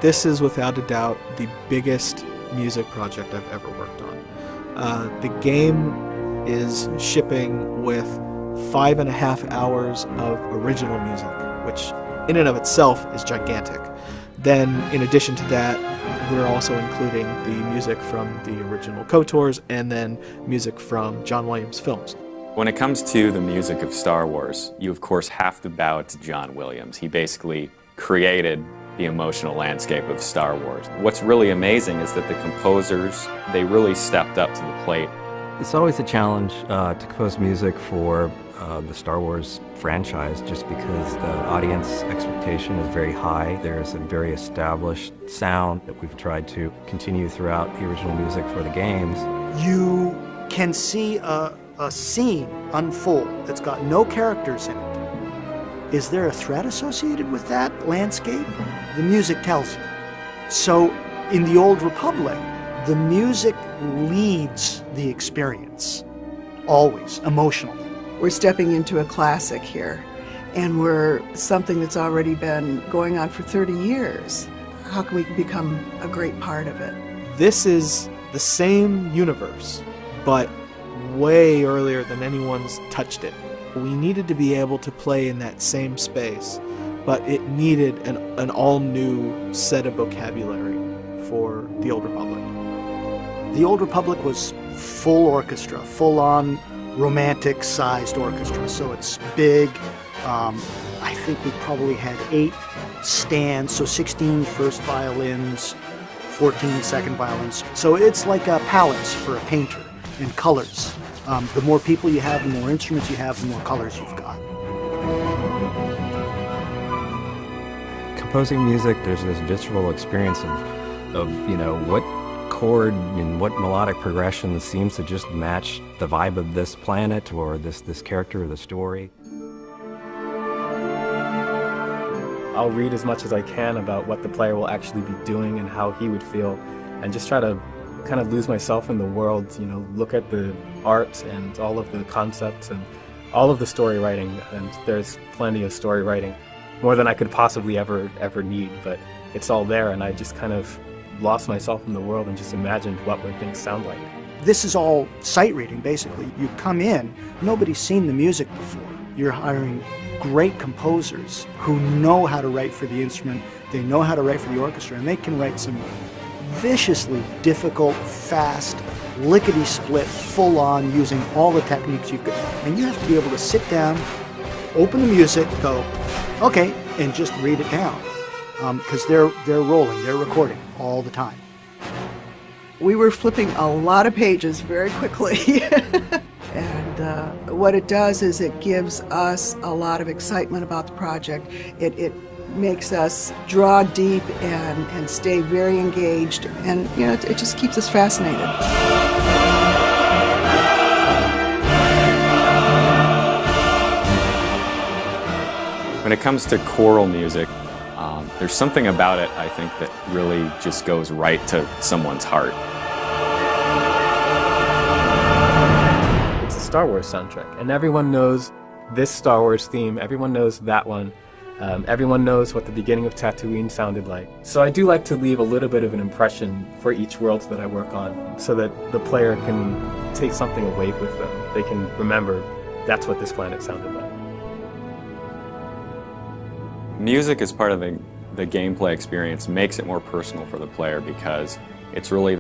This is without a doubt the biggest music project I've ever worked on. The game is shipping with 5.5 hours of original music, which in and of itself is gigantic. Then, in addition to that, we're also including the music from the original KOTORs and then music from John Williams films. When it comes to the music of Star Wars, you of course have to bow to John Williams. He basically created the emotional landscape of Star Wars. What's really amazing is that the composers, they really stepped up to the plate. It's always a challenge to compose music for the Star Wars franchise, just because the audience expectation is very high. There's a very established sound that we've tried to continue throughout the original music for the games. You can see a scene unfold that's got no characters in it. Is there a threat associated with that landscape? The music tells you. So in the Old Republic, the music leads the experience, always, emotionally. We're stepping into a classic here, and we're something that's already been going on for 30 years. How can we become a great part of it? This is the same universe, but way earlier than anyone's touched it. We needed to be able to play in that same space, but it needed an all-new set of vocabulary for the Old Republic. The Old Republic was full orchestra, full-on romantic-sized orchestra, so it's big. I think we probably had 8 stands, so 16 first violins, 14 second violins. So it's like a palettes for a painter, and colors. The more people you have, the more instruments you have, the more colors you've got. Composing music, there's this visceral experience of you know, what chord and what melodic progression seems to just match the vibe of this planet or this character or the story. I'll read as much as I can about what the player will actually be doing and how he would feel, and just try to kind of lose myself in the world, you know, look at the art and all of the concepts and all of the story writing, and there's plenty of story writing, more than I could possibly ever need, but it's all there, and I just kind of lost myself in the world and just imagined what would things sound like. This is all sight reading, basically. You come in, nobody's seen the music before. You're hiring great composers who know how to write for the instrument, they know how to write for the orchestra, and they can write some viciously difficult, fast, lickety-split, full-on, using all the techniques you've got. And you have to be able to sit down, open the music, go, okay, and just read it down. Because they're rolling, they're recording all the time. We were flipping a lot of pages very quickly. And what it does is it gives us a lot of excitement about the project. It makes us draw deep and stay very engaged, and you know, it just keeps us fascinated. When it comes to choral music, there's something about it, I think, that really just goes right to someone's heart. It's a Star Wars soundtrack, and everyone knows this Star Wars theme, everyone knows that one. Everyone knows what the beginning of Tatooine sounded like. So I do like to leave a little bit of an impression for each world that I work on, so that the player can take something away with them. They can remember that's what this planet sounded like. Music as part of the gameplay experience makes it more personal for the player, because it's really